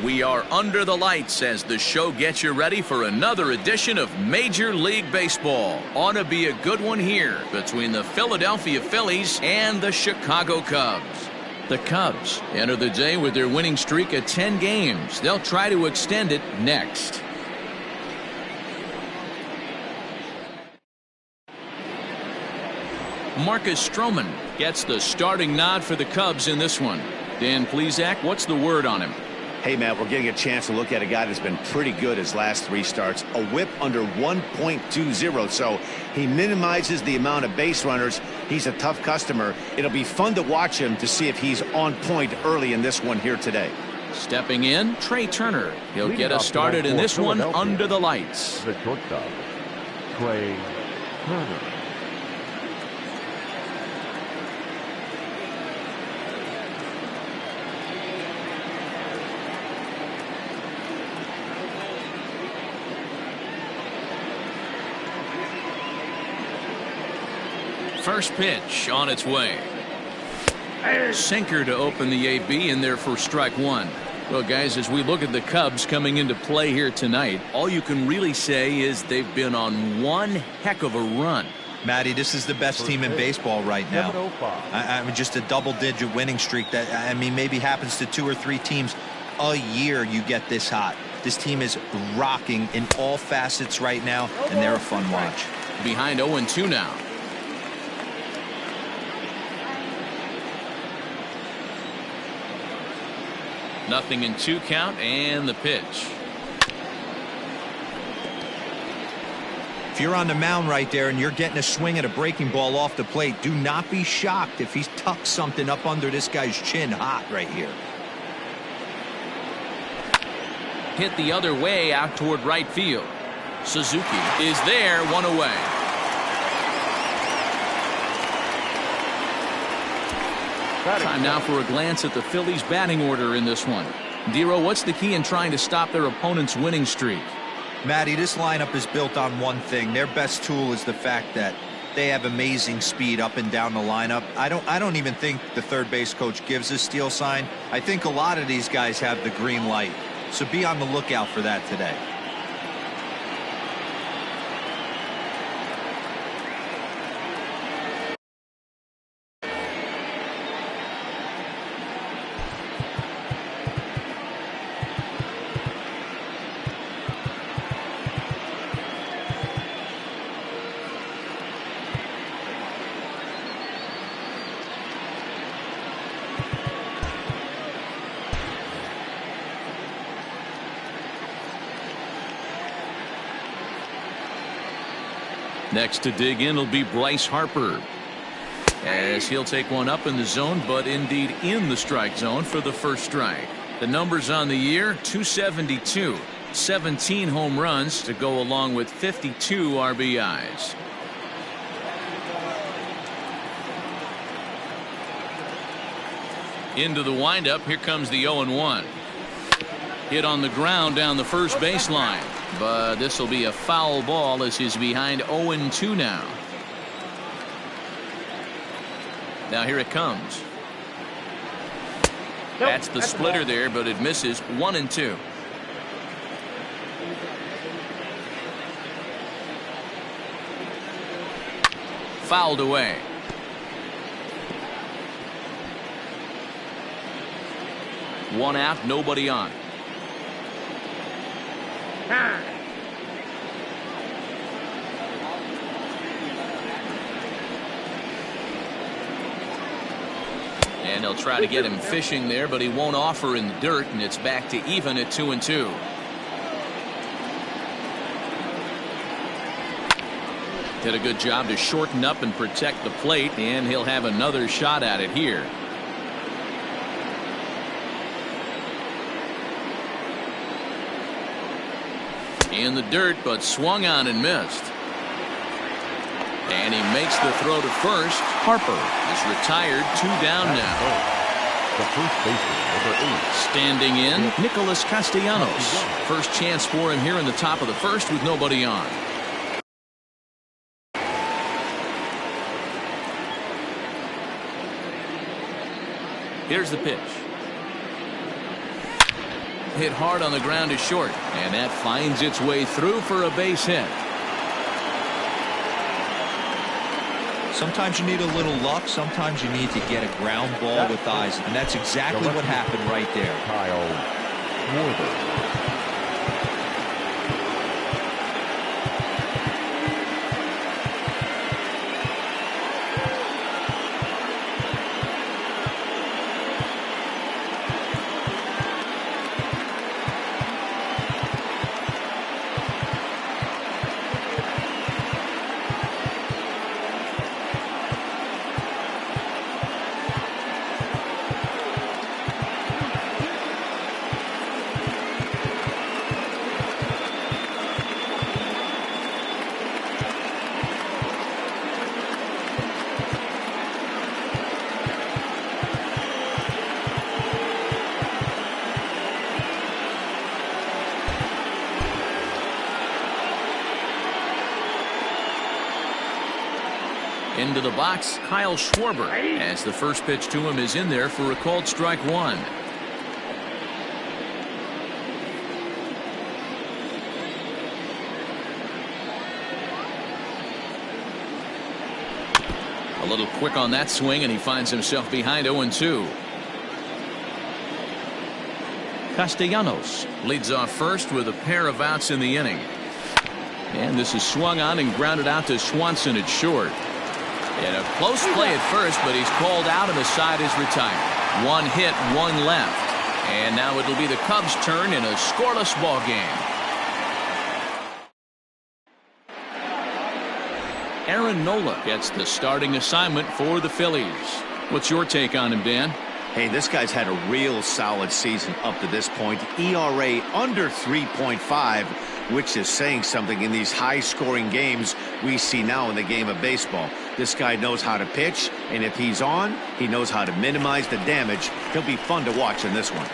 We are under the lights as the show gets you ready for another edition of Major League Baseball. Ought to be a good one here between the Philadelphia Phillies and the Chicago Cubs. The Cubs enter the day with their winning streak at 10 games. They'll try to extend it next. Marcus Stroman gets the starting nod for the Cubs in this one. Dan Plesac, what's the word on him? Hey, man, we're getting a chance to look at a guy that's been pretty good his last 3 starts. A whip under 1.20, so he minimizes the amount of base runners. He's a tough customer. It'll be fun to watch him to see if he's on point early in this one here today. Stepping in, Trey Turner. He'll get us started in this one under the lights. The shortstop, Trey Turner. First pitch on its way. Sinker to open the AB in there for strike 1. Well, guys, as we look at the Cubs coming into play here tonight, all you can really say is they've been on one heck of a run. Matty, this is the best team in baseball right now. I mean, just a double-digit winning streak that, I mean, maybe happens to 2 or 3 teams a year. You get this hot. This team is rocking in all facets right now, and they're a fun watch. Behind 0-2 now. Nothing in 2 count, and the pitch. If you're on the mound right there and you're getting a swing at a breaking ball off the plate, do not be shocked if he's tucked something up under this guy's chin hot right here. Hit the other way out toward right field. Suzuki is there, 1 away. Time now for a glance at the Phillies batting order in this one. Dero, what's the key in trying to stop their opponent's winning streak? Matty, this lineup is built on one thing. Their best tool is the fact that they have amazing speed up and down the lineup. I don't even think the third base coach gives a steal sign. I think a lot of these guys have the green light. So be on the lookout for that today. Next to dig in will be Bryce Harper, as he'll take one up in the zone, but indeed in the strike zone for the first strike. The numbers on the year: 272, 17 home runs to go along with 52 RBIs. Into the windup. Here comes the 0-1. Hit on the ground down the first baseline, but this will be a foul ball as he's behind 0-2 now. Now here it comes. That's the splitter there, but it misses. 1-2. Fouled away. One out, nobody on. And they'll try to get him fishing there, but he won't offer in the dirt, and it's back to even at 2-2. Did a good job to shorten up and protect the plate, and he'll have another shot at it here. In the dirt, but swung on and missed. And he makes the throw to first. Harper is retired. 2 down now. The first baseman, number 8. Standing in, Nicholas Castellanos. First chance for him here in the top of the first with nobody on. Here's the pitch. hit hard on the ground is short, and that finds its way through for a base hit. Sometimes you need a little luck. Sometimes you need to get a ground ball with eyes, and that's exactly what happened right there. Kyle Schwarber. Into the box, Kyle Schwarber, as the first pitch to him is in there for a called strike one. A little quick on that swing, and he finds himself behind 0-2. Castellanos leads off first with a pair of outs in the inning. And this is swung on and grounded out to Swanson at short. And a close play at first, but he's called out and the side is retired. One hit, one left. And now it'll be the Cubs' turn in a scoreless ball game. Aaron Nola gets the starting assignment for the Phillies. What's your take on him, Dan? Hey, this guy's had a real solid season up to this point. ERA under 3.5, which is saying something in these high-scoring games we see now in the game of baseball. This guy knows how to pitch, and if he's on, he knows how to minimize the damage. He'll be fun to watch in this one.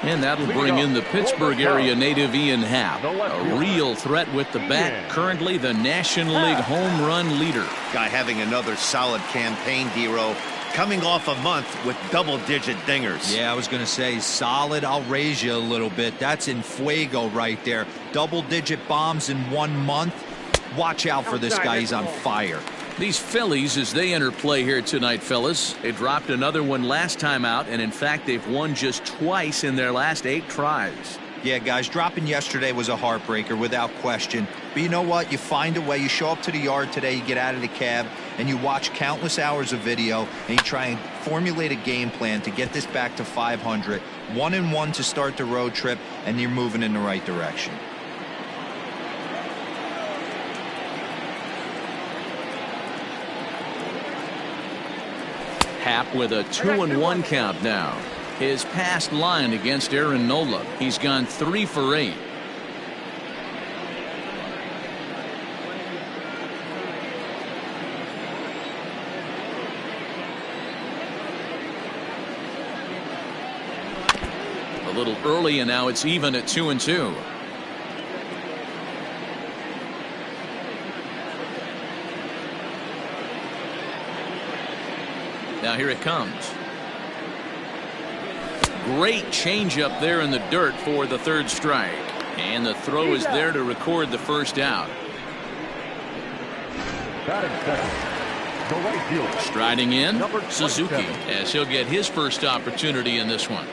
And that'll bring in the Pittsburgh area native Ian Happ, a real threat with the bat, currently the National League home run leader. Guy having another solid campaign, Hero, coming off a month with double-digit dingers. Yeah, I was going to say solid. I'll raise you a little bit. That's in fuego right there. Double-digit bombs in 1 month. Watch out for this guy. He's on fire. These Phillies, as they enter play here tonight, fellas, they dropped another one last time out, and in fact, they've won just twice in their last 8 tries. Yeah, guys, dropping yesterday was a heartbreaker without question. But you know what? You find a way. You show up to the yard today, you get out of the cab, and you watch countless hours of video, and you try and formulate a game plan to get this back to 500. 1-1 to start the road trip, and you're moving in the right direction. Happ with a 2-1 count now. His past line against Aaron Nola, he's gone 3 for 8. A little early, and now it's even at 2-2. Now here it comes. Great changeup there in the dirt for the 3rd strike. And the throw is there to record the first out. The right fielder. Striding in, Number Suzuki, 27. as he'll get his first opportunity in this one.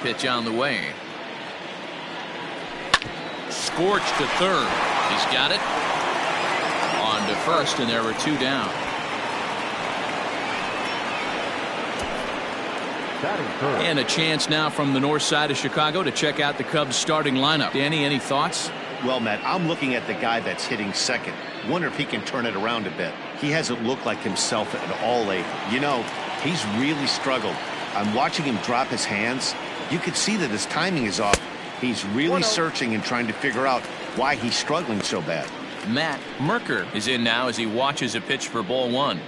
Pitch on the way. Scorched to 3rd. He's got it. On to 1st, and there are 2 down. And a chance now from the north side of Chicago to check out the Cubs starting lineup. Danny, any thoughts? Well, Matt, I'm looking at the guy that's hitting second. Wonder if he can turn it around a bit. He hasn't looked like himself at all lately. You know, he's really struggled. I'm watching him drop his hands. You can see that his timing is off. He's really searching and trying to figure out why he's struggling so bad. Matt Merker is in now as he watches a pitch for ball 1.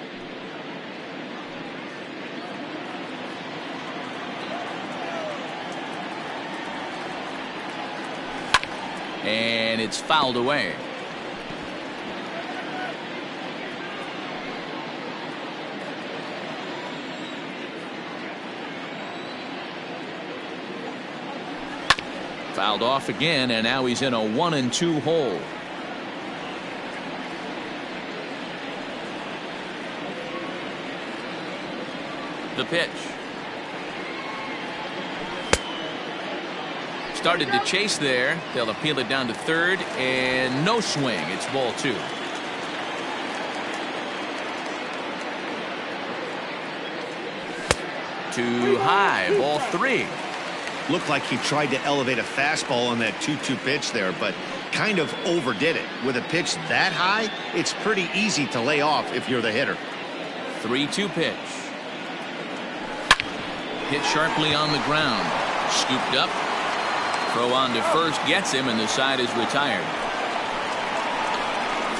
And it's fouled away. Fouled off again, and now he's in a 1-2 hole. The pitch. Started to chase there. They'll appeal it down to third, and no swing. It's ball 2. Too high, ball 3. Looked like he tried to elevate a fastball on that 2-2 pitch there, but kind of overdid it. With a pitch that high, it's pretty easy to lay off if you're the hitter. 3-2 pitch. Hit sharply on the ground. Scooped up. Throw on to first gets him, and the side is retired.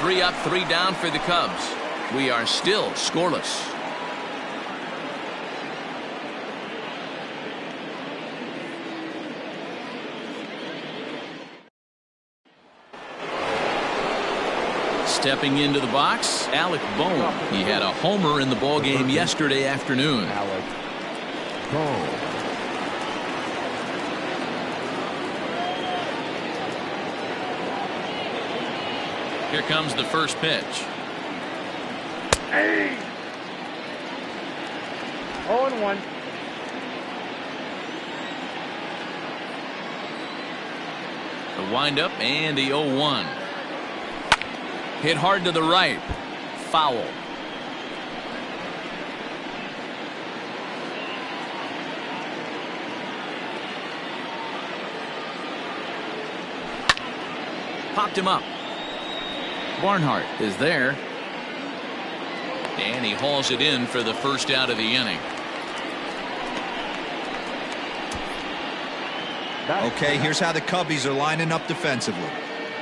3 up, 3 down for the Cubs. We are still scoreless. Stepping into the box, Alec Bohm. He had a homer in the ballgame yesterday afternoon. Alec Bohm. Here comes the first pitch. Hey. 0-1. The windup and the 0-1. Hit hard to the right. Foul. Popped him up. Barnhart is there. And he hauls it in for the first out of the inning. Okay, here's how the Cubbies are lining up defensively.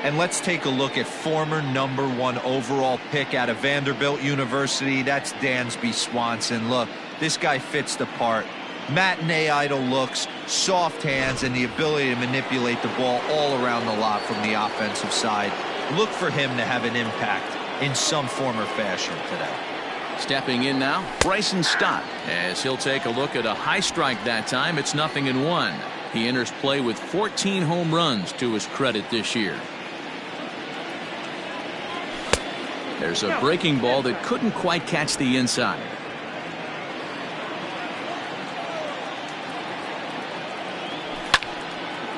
And let's take a look at former #1 overall pick out of Vanderbilt University. That's Dansby Swanson. Look, this guy fits the part. Matinee idol looks, soft hands, and the ability to manipulate the ball all around the lot from the offensive side. Look for him to have an impact in some form or fashion today. Stepping in now, Bryson Stott, as he'll take a look at a high strike that time. It's 0-1. He enters play with 14 home runs to his credit this year. There's a breaking ball that couldn't quite catch the inside.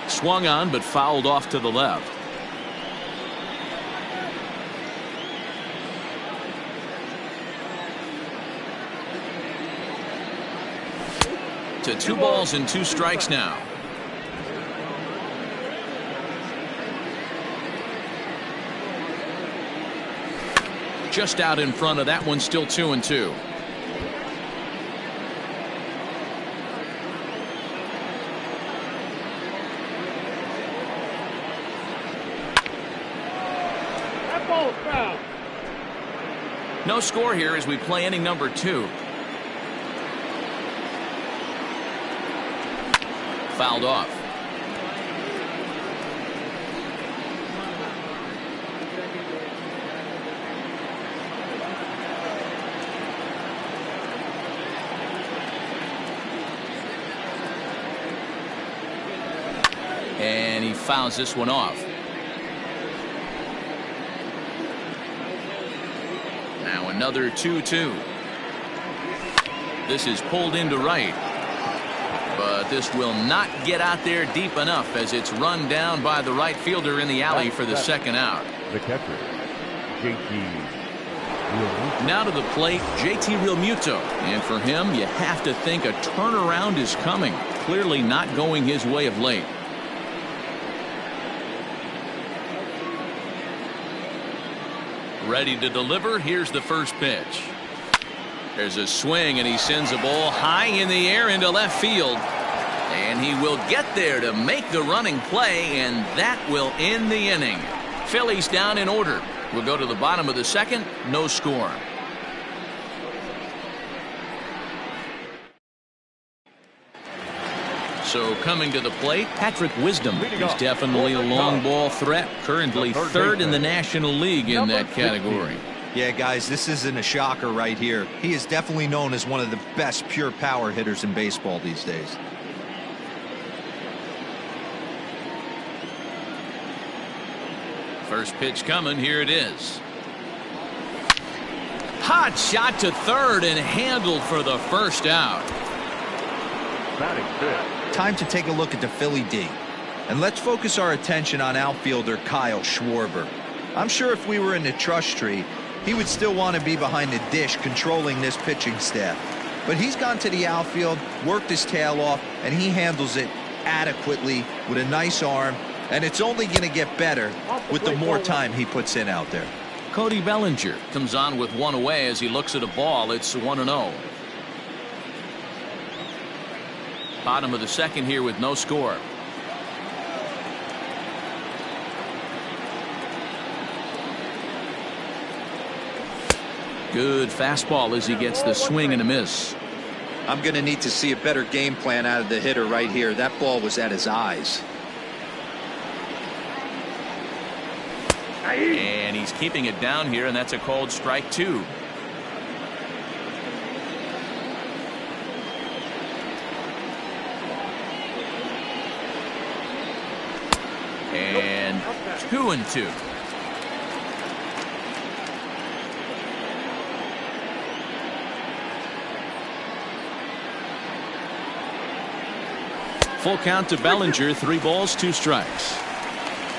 Swung on, but fouled off to the left. To 2 balls and 2 strikes now. Just out in front of that one, still 2-2. That ball's foul. No score here as we play inning number 2. Fouled off. And he fouls this one off. Now another 2-2. This is pulled into right. But this will not get out there deep enough as it's run down by the right fielder in the alley for the second out. The catcher, JT. Now to the plate, JT Realmuto. And for him, you have to think a turnaround is coming. Clearly not going his way of late. Ready to deliver. Here's the first pitch. There's a swing, and he sends a ball high in the air into left field. And he will get there to make the running play, and that will end the inning. Phillies down in order. We'll go to the bottom of the second. No score. So coming to the plate, Patrick Wisdom. He's definitely a long ball threat. Currently third in the National League in that category. Yeah, guys, this isn't a shocker right here. He is definitely known as one of the best pure power hitters in baseball these days. First pitch coming. Here it is. Hot shot to third and handled for the first out. Batting fifth. Time to take a look at the Philly D. And let's focus our attention on outfielder Kyle Schwarber. I'm sure if we were in the trust tree, he would still want to be behind the dish controlling this pitching staff. But he's gone to the outfield, worked his tail off, and he handles it adequately with a nice arm. And it's only going to get better with the more time he puts in out there. Cody Bellinger comes on with one away as he looks at a ball. It's 1-0. Bottom of the second here with no score. Good fastball as he gets the swing and a miss. I'm going to need to see a better game plan out of the hitter right here. That ball was at his eyes. And he's keeping it down here, and that's a called strike 2. And 2-2. Full count to Bellinger, 3 balls, 2 strikes.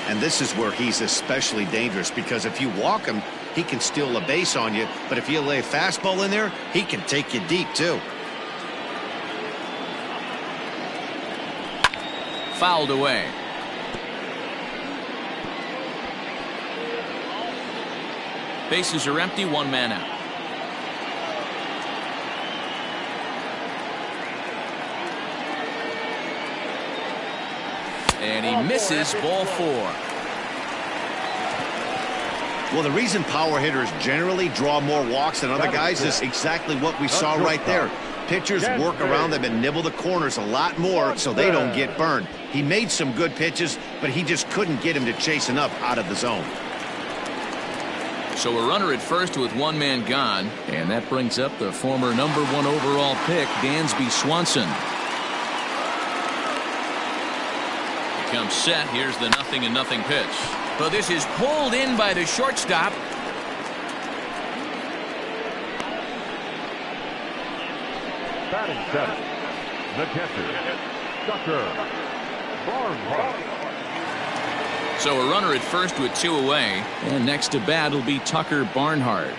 And this is where he's especially dangerous, because if you walk him, he can steal a base on you. But if you lay a fastball in there, he can take you deep, too. Fouled away. Bases are empty, 1 man out. And he misses, ball 4. Well, the reason power hitters generally draw more walks than other guys is exactly what we saw right there. Pitchers work around them and nibble the corners a lot more so they don't get burned. He made some good pitches, but he just couldn't get him to chase enough out of the zone. So a runner at first with 1 man gone, and that brings up the former #1 overall pick, Dansby Swanson. Comes set. Here's the 0-0 pitch. But this is pulled in by the shortstop. Batting seventh. The catcher, Tucker Barnhart. So a runner at first with 2 away, and next to bat will be Tucker Barnhart.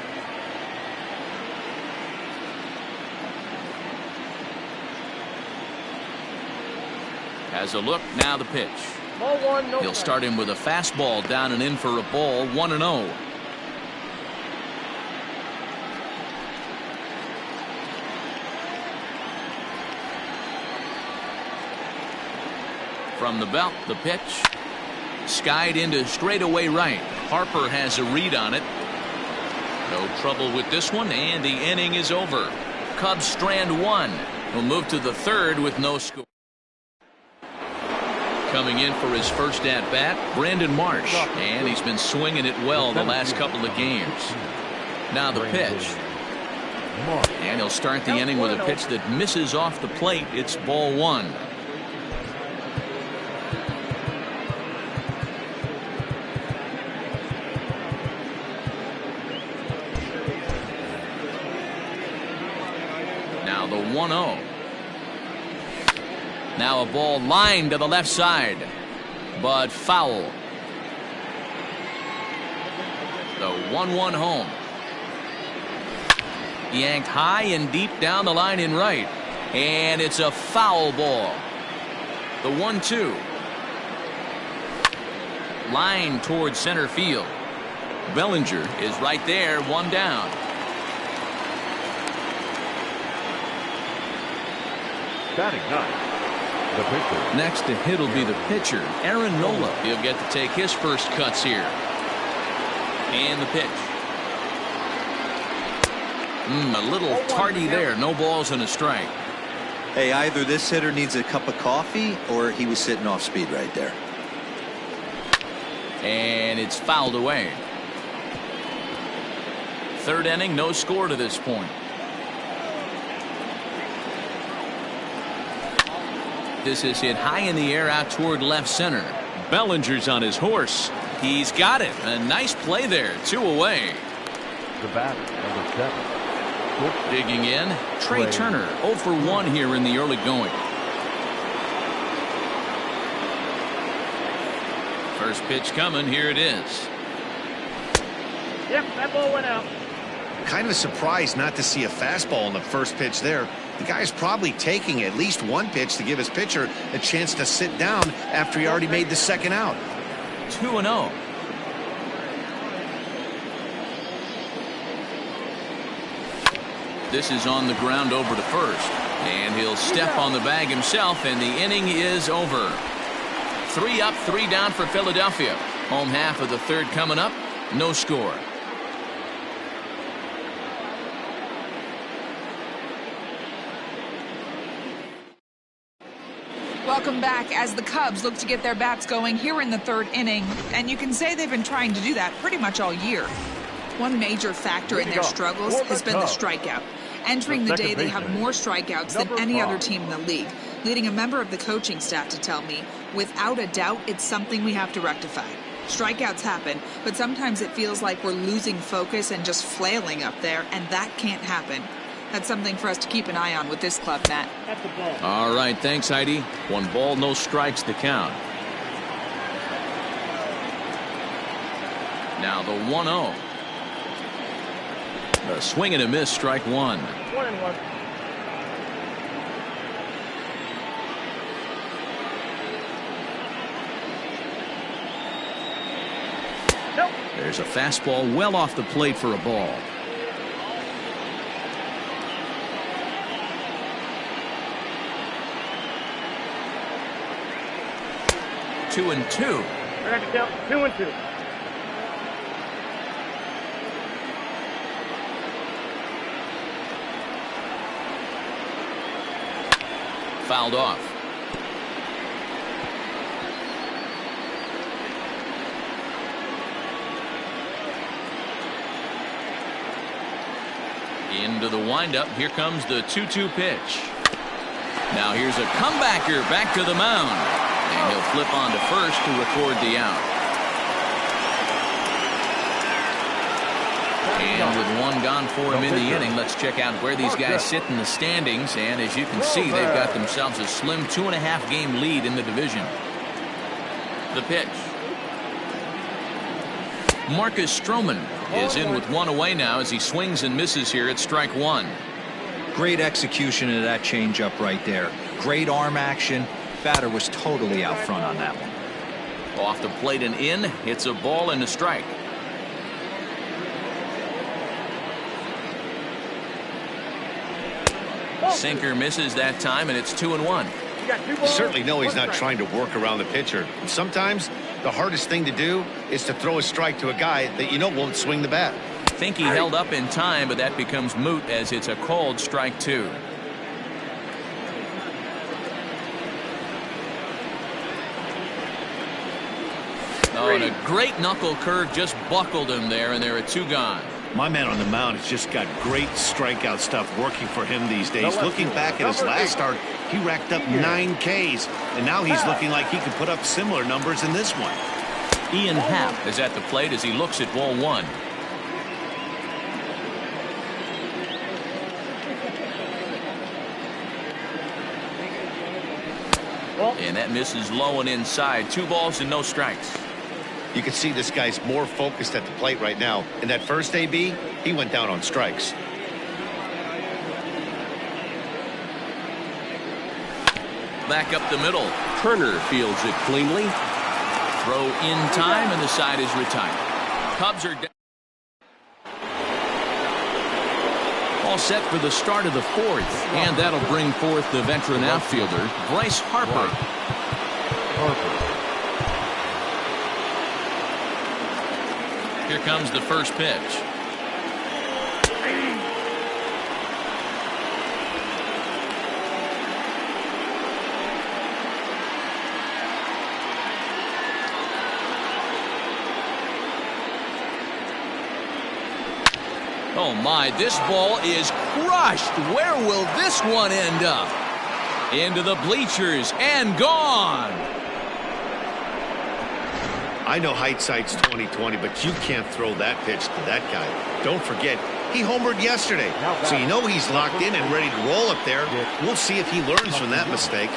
Has a look, now the pitch. He'll start him with a fastball down and in for a ball, 1-0. From the belt, the pitch. Skied into straightaway right. Harper has a read on it. No trouble with this one, and the inning is over. Cubs strand 1. Will move to the 3rd with no score. Coming in for his first at-bat, Brandon Marsh, and he's been swinging it well the last couple of games. Now the pitch, and he'll start the inning with a pitch that misses off the plate. It's ball 1. Now the 1-0. Now a ball lined to the left side, but foul. The 1-1 home. Yanked high and deep down the line in right, and it's a foul ball. The 1-2. Line towards center field. Bellinger is right there, 1 down. Batting ninth. The pitcher. Next to hit will be the pitcher, Aaron Nola. He'll get to take his first cuts here. And the pitch. A little tardy there. No balls and a strike. Hey, either this hitter needs a cup of coffee or he was sitting off speed right there. And it's fouled away. 3rd inning, no score to this point. This is hit high in the air out toward left center. Bellinger's on his horse. He's got it. A nice play there. 2 away. The batter, number 7. Digging in, Trey Turner, 0 for 1 here in the early going. First pitch coming. Here it is. Yep, that ball went out. Kind of surprised not to see a fastball in the first pitch there. The guy's probably taking at least one pitch to give his pitcher a chance to sit down after he already made the second out. 2-0. This is on the ground over to first. And he'll step on the bag himself, and the inning is over. 3 up, 3 down for Philadelphia. Home half of the third coming up. No score. Welcome back as the Cubs look to get their bats going here in the third inning. And you can say they've been trying to do that pretty much all year. One major factor in their struggles has been the strikeout. Entering the day, they have more strikeouts than any other team in the league, leading a member of the coaching staff to tell me, without a doubt, it's something we have to rectify. Strikeouts happen, but sometimes it feels like we're losing focus and just flailing up there, and that can't happen. That's something for us to keep an eye on with this club, Matt. That's the ball. All right, thanks, Heidi. 1 ball, no strikes to count. Now the 1-0. A swing and a miss, strike 1. 1-1. Nope. There's a fastball well off the plate for a ball. Two and two. I got to count 2-2. Fouled off. Into the windup. Here comes the 2-2 pitch. Now here's a comebacker back to the mound. And he'll flip on to first to record the out. And with 1 gone for him in the inning, let's check out where these guys sit in the standings. And as you can see, they've got themselves a slim 2.5 game lead in the division. The pitch. Marcus Stroman is in with 1 away now as he swings and misses here at strike 1. Great execution of that changeup right there. Great arm action. Batter was totally out front on that one. Off the plate and in. It's a ball and a strike. Sinker misses that time, and it's 2-1. You certainly know he's not trying to work around the pitcher. Sometimes the hardest thing to do is to throw a strike to a guy that you know won't swing the bat. I think he held up in time, but that becomes moot as it's a called strike 2. Oh, and a great knuckle curve just buckled him there, and there are 2 gone. My man on the mound has just got great strikeout stuff working for him these days. Looking back at his last start, he racked up 9 Ks, and now he's looking like he could put up similar numbers in this one. Ian Happ is at the plate as he looks at ball 1. And that misses low and inside. 2 balls and no strikes. You can see this guy's more focused at the plate right now. In that first AB, he went down on strikes. Back up the middle. Turner fields it cleanly. Throw in time, and the side is retired. Cubs are down. All set for the start of the 4th, and that'll bring forth the veteran outfielder, Bryce Harper. Here comes the first pitch. Oh my, this ball is crushed. Where will this one end up? Into the bleachers and gone. I know hindsight's 20/20, but you can't throw that pitch to that guy. Don't forget, he homered yesterday, so you know he's locked in and ready to roll up there. We'll see if he learns from that mistake.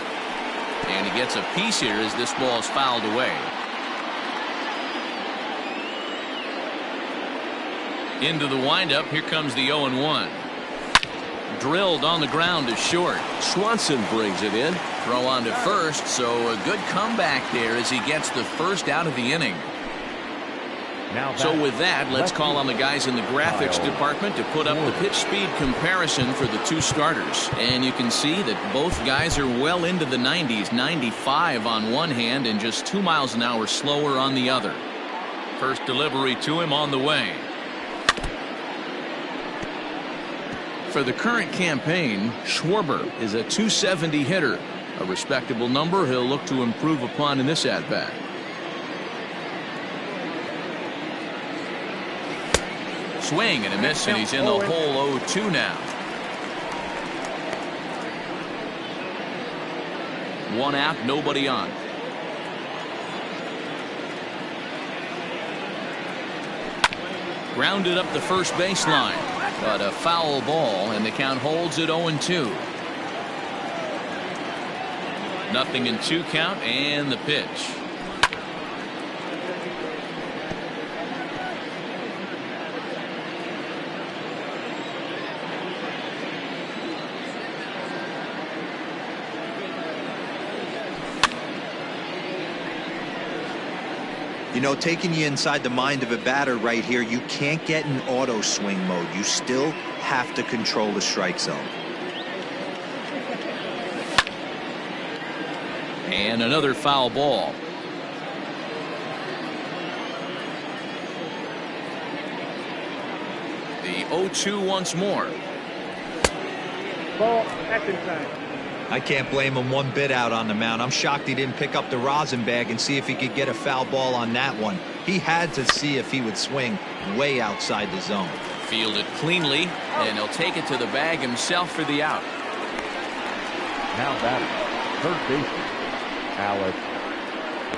And he gets a piece here as this ball is fouled away. Into the windup, here comes the 0-1. Drilled on the ground to short. Swanson brings it in. Throw on to first, so a good comeback there as he gets the first out of the inning. So with that, let's call on the guys in the graphics department to put up the pitch speed comparison for the two starters. And you can see that both guys are well into the 90s, 95 on one hand and just 2 miles an hour slower on the other. First delivery to him on the way. For the current campaign, Schwarber is a .270 hitter, a respectable number he'll look to improve upon in this at-bat. Swing and a miss, and he's in the hole 0-2 now. One out, nobody on. Grounded up the first baseline, but a foul ball, and the count holds at 0-2. Nothing in 2 count, and the pitch. You know, taking you inside the mind of a batter right here, you can't get in auto swing mode. You still have to control the strike zone. And another foul ball. The 0-2 once more. Ball, that's inside. I can't blame him one bit out on the mound. I'm shocked he didn't pick up the rosin bag and see if he could get a foul ball on that one. He had to see if he would swing way outside the zone. Fielded cleanly, and he'll take it to the bag himself for the out. Now batting, third baseman, Alec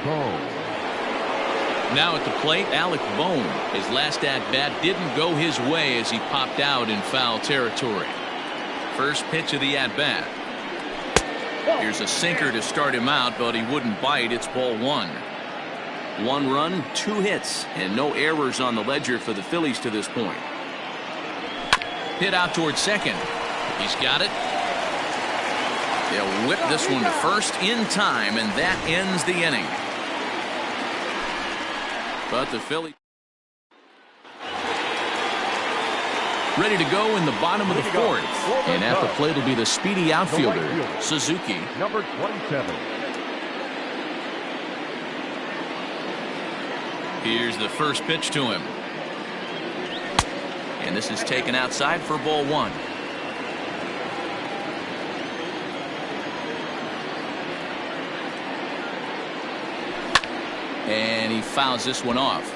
Bohm. Now at the plate, Alec Bohm. His last at-bat didn't go his way as he popped out in foul territory. First pitch of the at-bat. Here's a sinker to start him out, but he wouldn't bite. It's ball 1. 1 run, 2 hits, and no errors on the ledger for the Phillies to this point. Hit out towards second. He's got it. They'll whip this one to first in time, and that ends the inning. But the Phillies ready to go in the bottom of the 4th. And at the plate will be the speedy outfielder, Suzuki. Number 27. Here's the first pitch to him. And this is taken outside for ball 1. And he fouls this one off.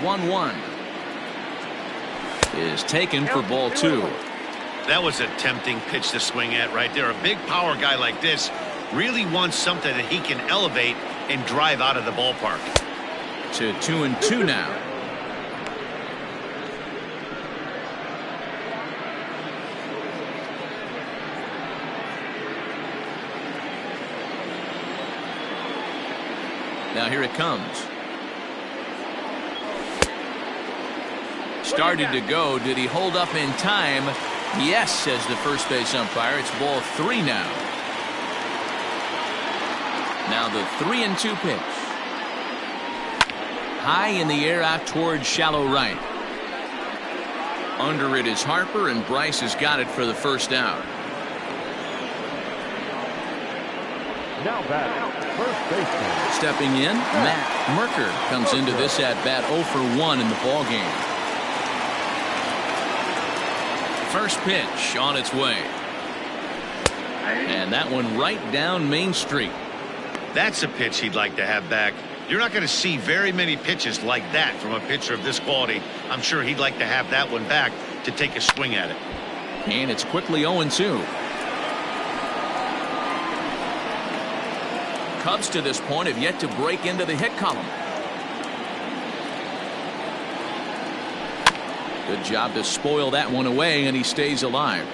1-1 is taken for ball 2. That was a tempting pitch to swing at right there. A big power guy like this really wants something that he can elevate and drive out of the ballpark. To 2-2 now. Now here it comes. Started to go. Did he hold up in time? Yes, says the first base umpire. It's ball 3 now. Now the 3-2 pitch. High in the air out towards shallow right. Under it is Harper, and Bryce has got it for the first out. Now batting, first baseman. Stepping in, Matt Merker comes into this at-bat 0 for 1 in the ballgame. First pitch on its way. And that one right down Main Street. That's a pitch he'd like to have back. You're not going to see very many pitches like that from a pitcher of this quality. I'm sure he'd like to have that one back to take a swing at it. And it's quickly 0-2. Cubs to this point have yet to break into the hit column. Good job to spoil that one away, and he stays alive.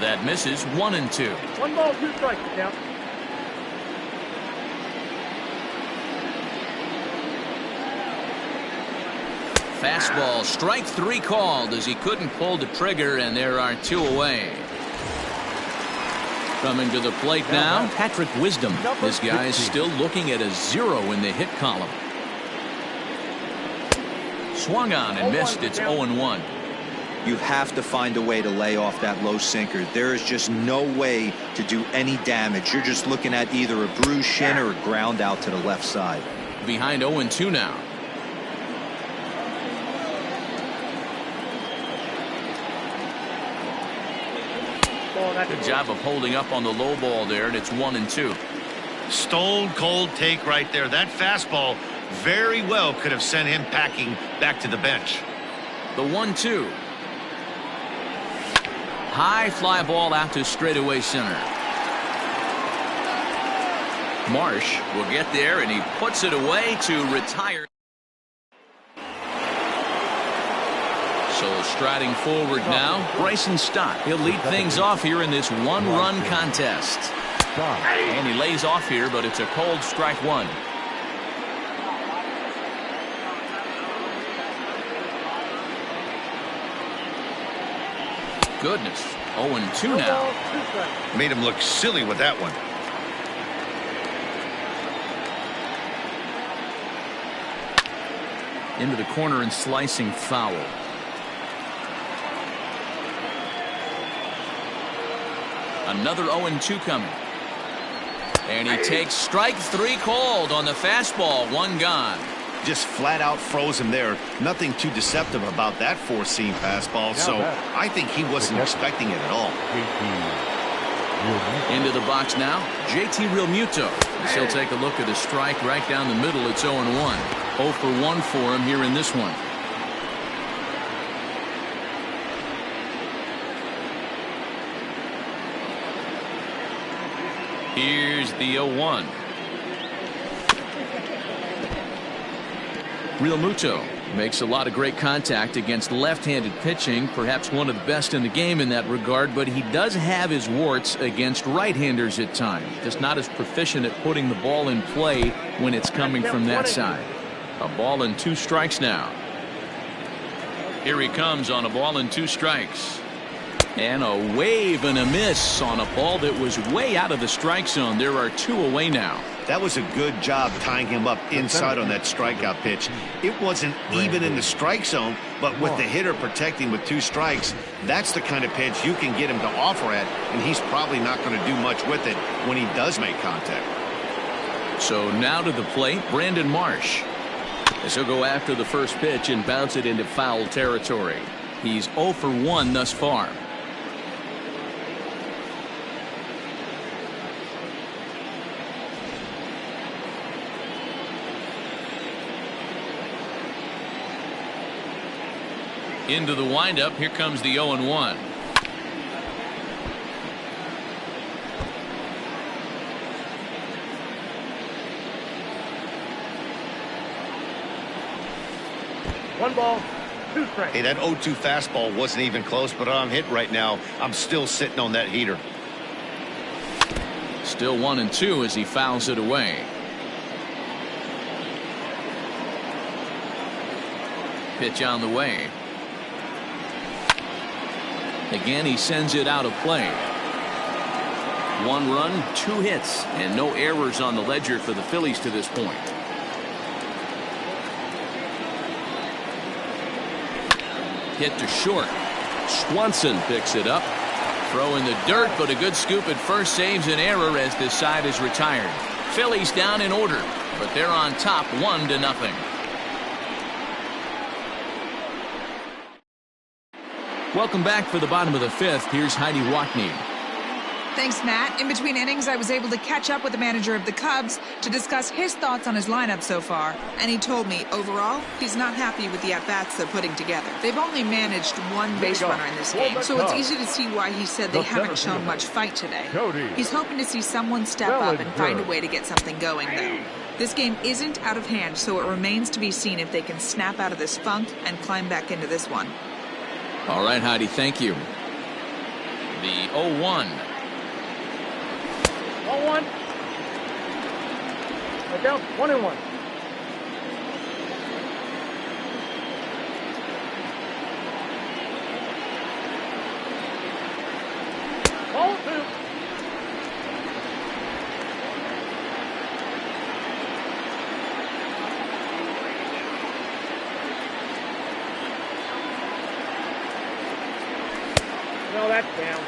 That misses. 1-2. 1 ball, 2 strikes now. Fastball, strike 3 called as he couldn't pull the trigger, and there are 2 away. Coming to the plate now, Patrick Wisdom. This guy is still looking at a 0 in the hit column. Swung on and missed. It's 0-1. You have to find a way to lay off that low sinker. There is just no way to do any damage. You're just looking at either a bruised shin or a ground out to the left side. Behind 0-2 now. Good job of holding up on the low ball there, and it's 1-2. Stone cold take right there. That fastball very well could have sent him packing back to the bench. The 1-2. High fly ball out to straightaway center. Marsh will get there, and he puts it away to retire. So striding forward now, Bryson Stott. He'll lead things off here in this 1-run contest. And he lays off here, but it's a cold strike 1. Goodness. 0-2 now. Made him look silly with that one. Into the corner and slicing foul. Another 0-2 coming. And he takes strike 3 called on the fastball. 1 gone. Just flat out froze him there. Nothing too deceptive about that 4-seam fastball, so I think he wasn't expecting it at all. Into the box now, JT Realmuto. He'll take a look at a strike right down the middle. It's 0-1. 0 for 1 for him here in this one. Here's the 0-1. Realmuto makes a lot of great contact against left-handed pitching, perhaps one of the best in the game in that regard, but he does have his warts against right-handers at times. Just not as proficient at putting the ball in play when it's coming from that side. A ball and 2 strikes now. Here he comes on a ball and 2 strikes. And a wave and a miss on a ball that was way out of the strike zone. There are 2 away now. That was a good job tying him up inside on that strikeout pitch. It wasn't even in the strike zone, but with the hitter protecting with 2 strikes, that's the kind of pitch you can get him to offer at, and he's probably not going to do much with it when he does make contact. So now to the plate, Brandon Marsh. As he'll go after the first pitch and bounce it into foul territory. He's 0 for 1 thus far. Into the windup. Here comes the 0-1. One ball, 2 strikes. Hey, that 0-2 fastball wasn't even close, but I'm hit right now. I'm still sitting on that heater. Still 1-2 as he fouls it away. Pitch on the way. Again, he sends it out of play. 1 run, 2 hits, and no errors on the ledger for the Phillies to this point. Hit to short. Swanson picks it up. Throw in the dirt, but a good scoop at first saves an error as this side is retired. Phillies down in order, but they're on top 1-0. Welcome back for the bottom of the 5th. Here's Heidi Watney. Thanks, Matt. In between innings, I was able to catch up with the manager of the Cubs to discuss his thoughts on his lineup so far. And he told me, overall, he's not happy with the at-bats they're putting together. They've only managed one base runner in this game, so it's easy to see why he said they haven't shown much fight today. He's hoping to see someone step up and find a way to get something going, though. This game isn't out of hand, so it remains to be seen if they can snap out of this funk and climb back into this one. All right, Heidi, thank you. The 0-1. 1-1. Right down, 1-1. Ball 2. No, that's down.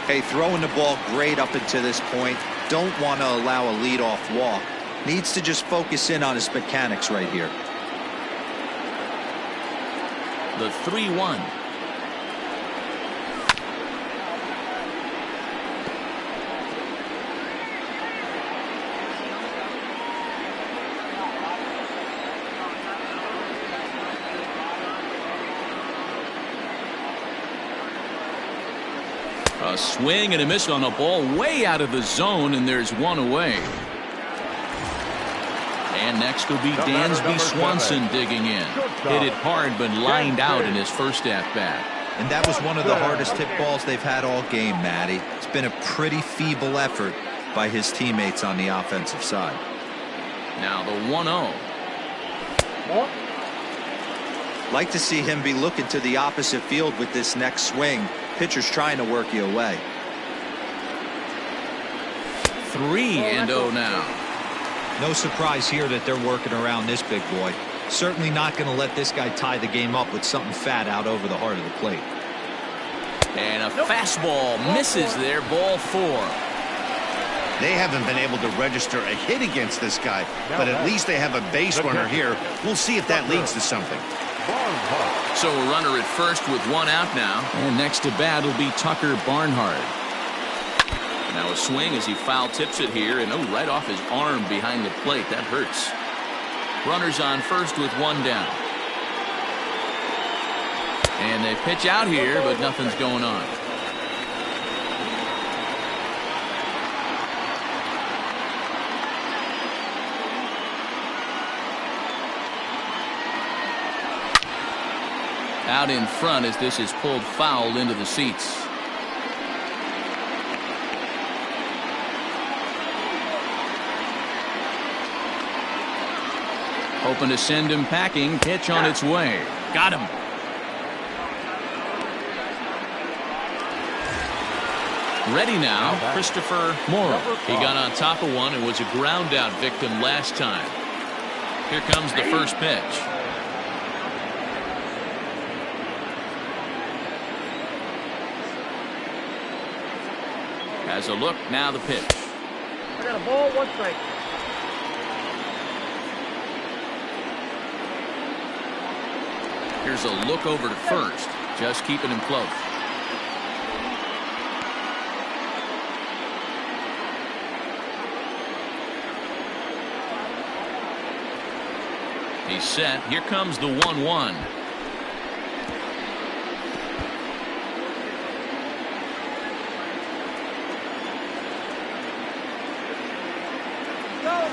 Hey, throwing the ball great up until this point. Don't want to allow a leadoff walk. Needs to just focus in on his mechanics right here. The 3-1. A swing and a miss on a ball way out of the zone, and there's one away. And next will be Dansby Swanson digging in. Hit it hard, but lined out in his first at-bat. And that was one of the hardest hit balls they've had all game, Matty. It's been a pretty feeble effort by his teammates on the offensive side. Now the 1-0. Like to see him be looking to the opposite field with this next swing. Pitcher's trying to work you away. 3-0 now. No surprise here that they're working around this big boy. Certainly not going to let this guy tie the game up with something fat out over the heart of the plate. And a fastball misses there, ball 4. They haven't been able to register a hit against this guy, but at least they have a base runner here. We'll see if that leads to something. So a runner at first with one out now. And next to bat will be Tucker Barnhart. Now a swing as he foul tips it here, and right off his arm behind the plate. That hurts. Runners on first with one down. And they pitch out here, but nothing's going on. Out in front as this is pulled foul into the seats. Hoping to send him packing. Pitch on its way. Got him. Ready now, Christopher Morrow. He got on top of one and was a ground out victim last time. Here comes the first pitch. Has a look, now the pitch. I got a ball, 1 strike. Here's a look over to first, just keeping him close. He's set. Here comes the 1-1.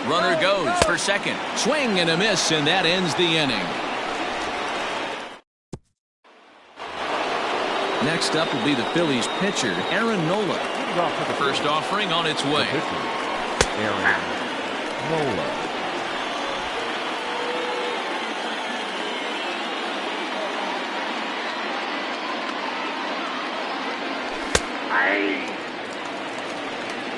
Runner goes for second. Swing and a miss, and that ends the inning. Next up will be the Phillies pitcher, Aaron Nola. First offering on its way. Aaron Nola.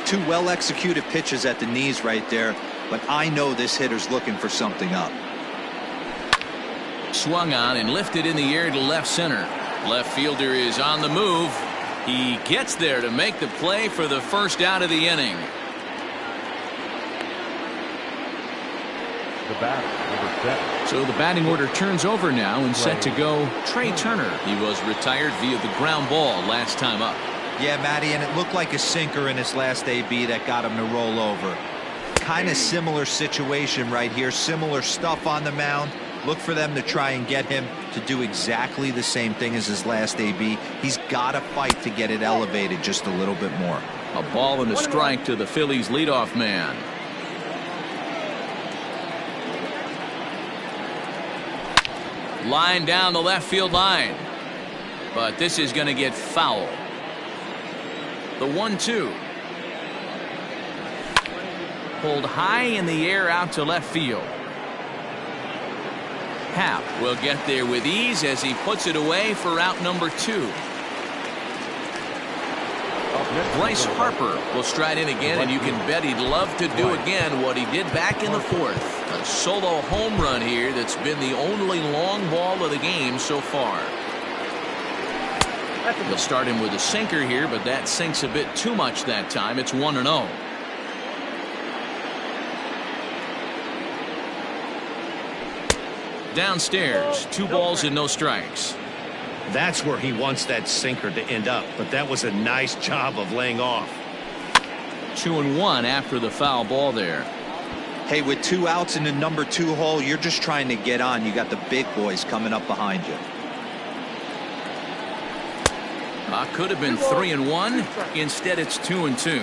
Two well-executed pitches at the knees right there, but I know this hitter's looking for something up. Swung on and lifted in the air to left center. Left fielder is on the move. He gets there to make the play for the first out of the inning. The batter, number 7. So the batting order turns over now and set to go Trey Turner. He was retired via the ground ball last time up. Yeah, Matty, and it looked like a sinker in his last AB that got him to roll over. Kind of similar situation right here. Similar stuff on the mound. Look for them to try and get him to do exactly the same thing as his last AB. He's got to fight to get it elevated just a little bit more. A ball and a strike to the Phillies leadoff man. Line down the left field line. But this is going to get foul. The 1-2. Pulled high in the air out to left field. Happ will get there with ease as he puts it away for out number 2. Bryce Harper will stride in again, and you can bet he'd love to do again what he did back in the 4th. A solo home run here that's been the only long ball of the game so far. They'll start him with a sinker here, but that sinks a bit too much that time. It's 1-0. Downstairs, 2 balls and no strikes. That's where he wants that sinker to end up, but that was a nice job of laying off. 2-1 after the foul ball there. Hey, with 2 outs in the number 2 hole, you're just trying to get on. You got the big boys coming up behind you. Could have been 3-1. Instead, it's 2-2.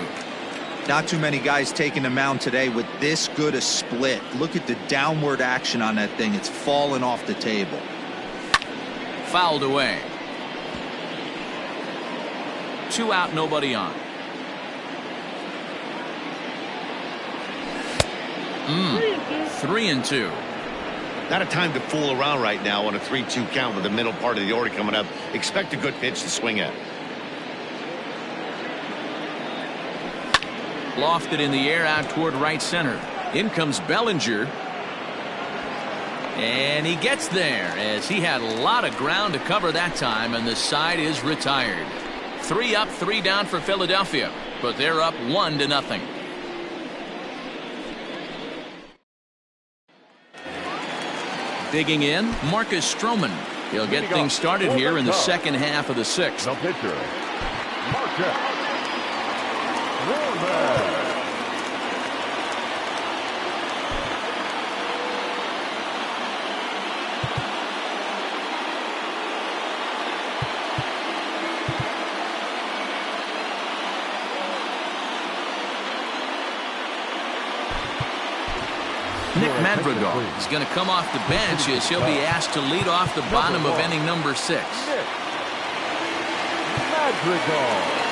Not too many guys taking the mound today with this good a split. Look at the downward action on that thing. It's falling off the table. Fouled away. 2 out, nobody on. 3-2. Not a time to fool around right now on a 3-2 count with the middle part of the order coming up. Expect a good pitch to swing at. Lofted in the air out toward right center. In comes Bellinger. And he gets there as he had a lot of ground to cover that time, and the side is retired. 3 up, 3 down for Philadelphia, but they're up 1-0. Digging in, Marcus Stroman. He'll get things started here in the second half of the 6th. The pitcher, Marcus Stroman. Nick Madrigal is going to come off the bench as he'll be asked to lead off the bottom of inning number 6. Madrigal.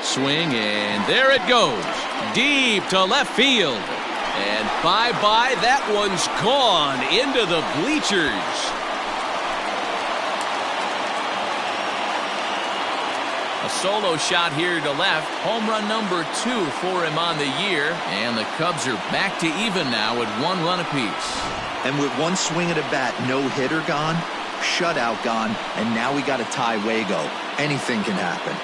Swing, and there it goes. Deep to left field. And bye-bye, that one's gone into the bleachers. A solo shot here to left. Home run number 2 for him on the year. And the Cubs are back to even now with 1 run apiece. And with 1 swing of the bat, no hitter gone, shutout gone, and now we got a tie Wago. Anything can happen.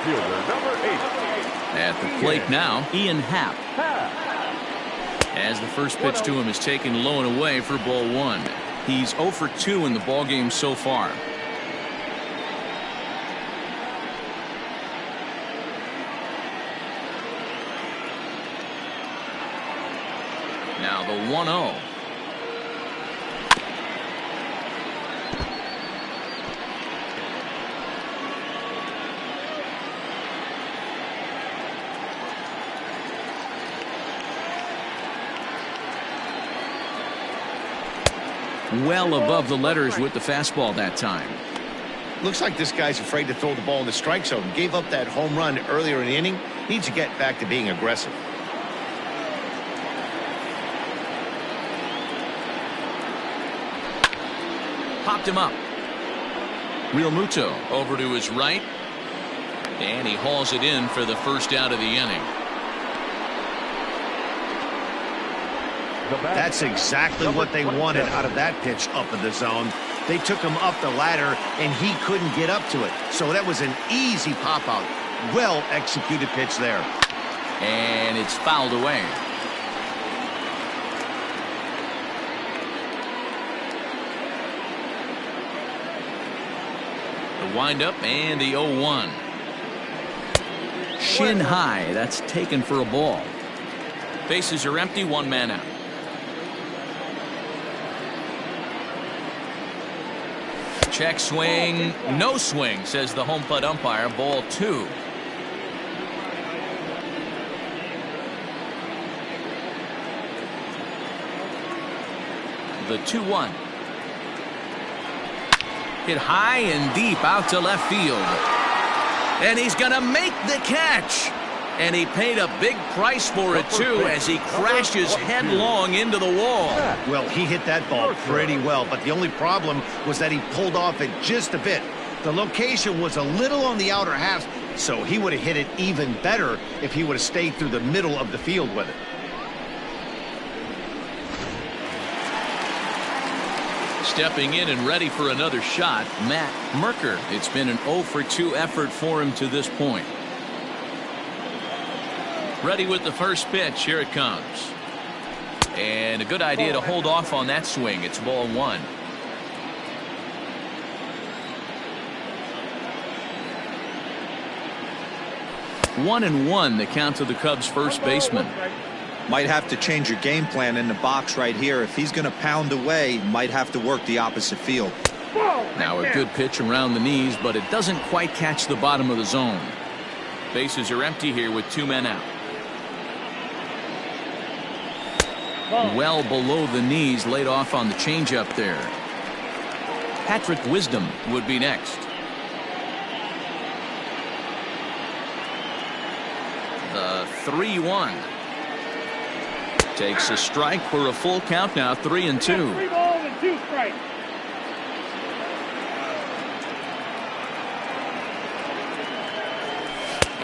Fielder, number 8. At the plate now, Ian Happ. Pass. As the first pitch to him is taken low and away for ball 1. He's 0 for 2 in the ballgame so far. Now the 1-0. Well above the letters with the fastball that time. Looks like this guy's afraid to throw the ball in the strike zone. Gave up that home run earlier in the inning. Needs to get back to being aggressive. Popped him up. Real Muto over to his right. And he hauls it in for the first out of the inning. That's exactly what they wanted out of that pitch up in the zone. They took him up the ladder, and he couldn't get up to it. So that was an easy pop-out. Well-executed pitch there. And it's fouled away. The windup and the 0-1. Shin high. That's taken for a ball. Bases are empty, 1 man out. Check swing, no swing, says the home plate umpire. Ball 2. The 2-1. Hit high and deep out to left field. And he's going to make the catch. And he paid a big price for it, too, as he crashes headlong into the wall. Well, he hit that ball pretty well, but the only problem was that he pulled off it just a bit. The location was a little on the outer half, so he would have hit it even better if he would have stayed through the middle of the field with it. Stepping in and ready for another shot, Matt Merker. It's been an 0 for 2 effort for him to this point. Ready with the first pitch. Here it comes. And a good idea to hold off on that swing. It's ball 1. One and one, the count to the Cubs first baseman. Might have to change your game plan in the box right here. If he's going to pound away, might have to work the opposite field. Now a good pitch around the knees, but it doesn't quite catch the bottom of the zone. Bases are empty here with 2 men out. Well below the knees, laid off on the changeup there. Patrick Wisdom would be next. The 3-1. Takes a strike for a full count now, 3-2. 3 balls and 2 strikes.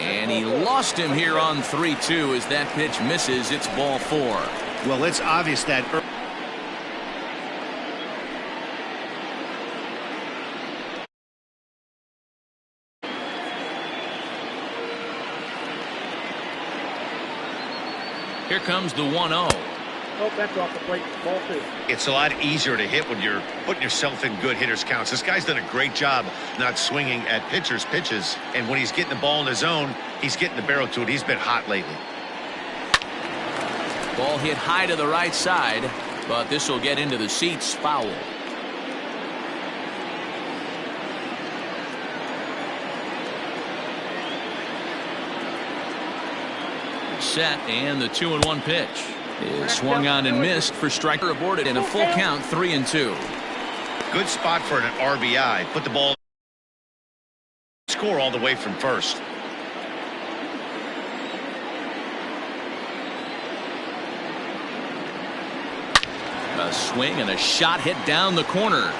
And he lost him here on 3-2 as that pitch misses. It's ball 4. Well, it's obvious that here comes the 1-0. Oh, that's off the plate. Ball 2. it's a lot easier to hit when you're putting yourself in good hitters' counts. This guy's done a great job not swinging at pitchers' pitches, and when he's getting the ball in the zone, he's getting the barrel to it. He's been hot lately. Ball hit high to the right side, but this will get into the seats. Foul. Set, and the 2-1 pitch is swung on and missed for striker aborted in a full count, 3-2. Good spot for an RBI. Put the ball score all the way from first. A swing and a shot hit down the corner.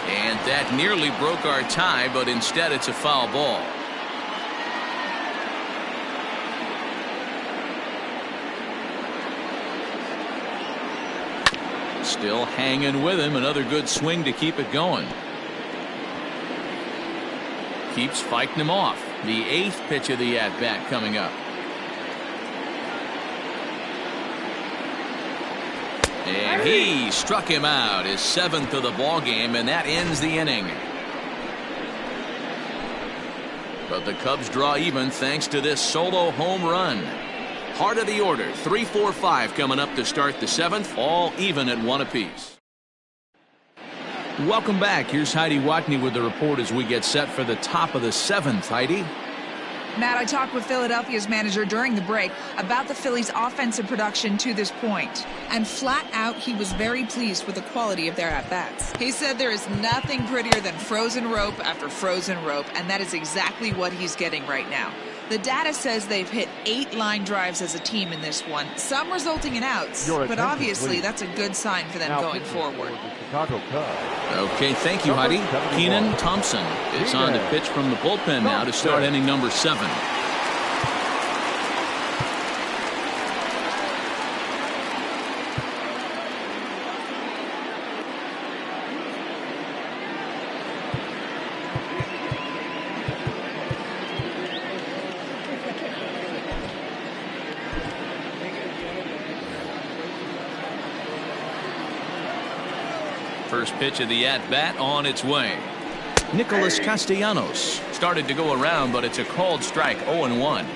And that nearly broke our tie, but instead it's a foul ball. Still hanging with him. Another good swing to keep it going. Keeps fighting him off. The 8th pitch of the at-bat coming up. And he struck him out, his 7th of the ball game, and that ends the inning. But the Cubs draw even thanks to this solo home run. Heart of the order, 3, 4, 5 coming up to start the 7th, all even at 1 apiece. Welcome back. Here's Heidi Watney with the report as we get set for the top of the 7th. Heidi? Matt, I talked with Philadelphia's manager during the break about the Phillies' offensive production to this point. And flat out, he was very pleased with the quality of their at-bats. He said there is nothing prettier than frozen rope after frozen rope, and that is exactly what he's getting right now. The data says they've hit 8 line drives as a team in this one, some resulting in outs. But obviously, that's a good sign for them going forward. Okay, thank you, Heidi. Keenan Thompson is on to pitch from the bullpen now to start inning number 7. First pitch of the at-bat on its way. Nicholas Castellanos started to go around, but it's a called strike, 0-1.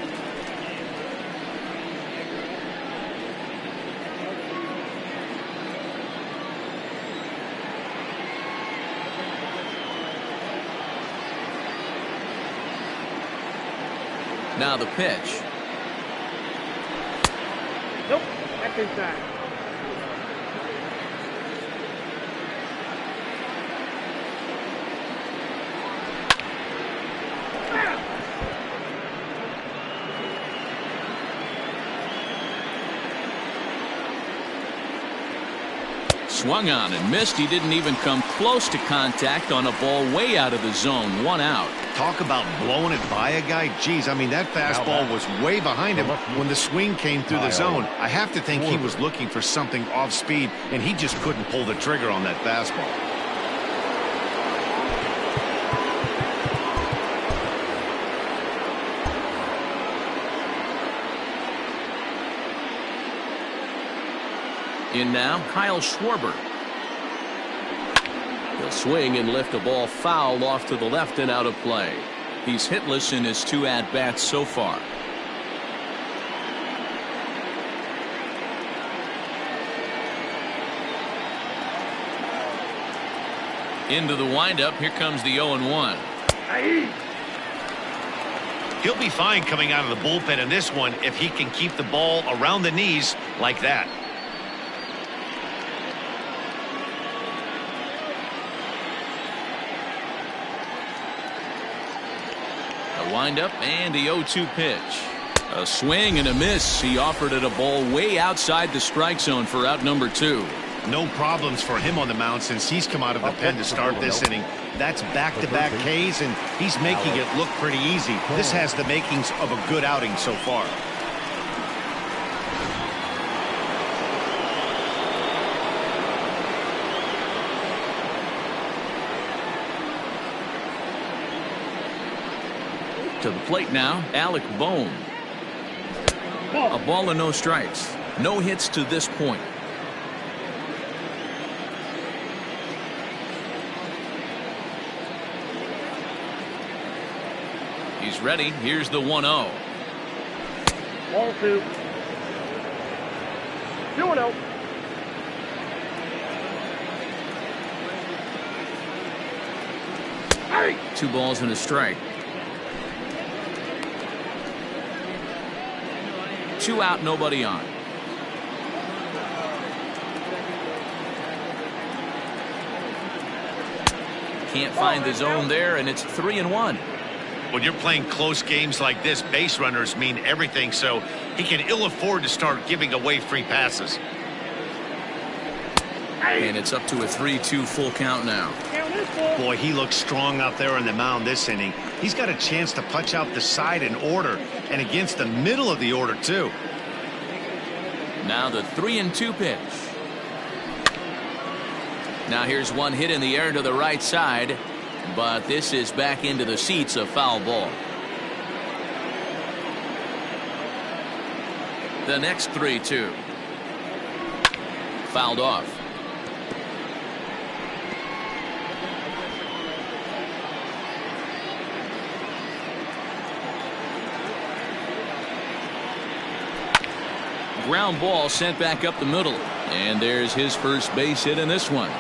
Now the pitch. Nope, that's inside. Swung on and missed. He didn't even come close to contact on a ball way out of the zone. 1 out. Talk about blowing it by a guy. Geez, I mean, that fastball was way behind him when the swing came through the zone. I have to think he was looking for something off speed, and he just couldn't pull the trigger on that fastball. In now, Kyle Schwarber. He'll swing and lift a ball foul off to the left and out of play. He's hitless in his 2 at-bats so far. Into the windup. Here comes the 0-1. He'll be fine coming out of the bullpen in this one if he can keep the ball around the knees like that. Windup and the 0-2 pitch. A swing and a miss. He offered it a ball way outside the strike zone for out number 2. No problems for him on the mound since he's come out of the pen to start this inning. That's back-to-back Ks, and he's making it look pretty easy. This has the makings of a good outing so far. To the plate now, Alec Bohm. A ball and no strikes. No hits to this point. He's ready. Here's the 1-0. Ball 2. 2-0. 2 balls and a strike. 2 out, nobody on. Can't find the zone there, and it's 3-1. When you're playing close games like this, base runners mean everything, so he can ill afford to start giving away free passes. And it's up to a 3-2 full count now. Boy, he looks strong out there on the mound this inning. He's got a chance to punch out the side in order, and against the middle of the order, too. Now the 3-2 pitch. Now here's one hit in the air to the right side, but this is back into the seats, a foul ball. The next 3-2. Fouled off. Ground ball sent back up the middle. And there's his first base hit in this one.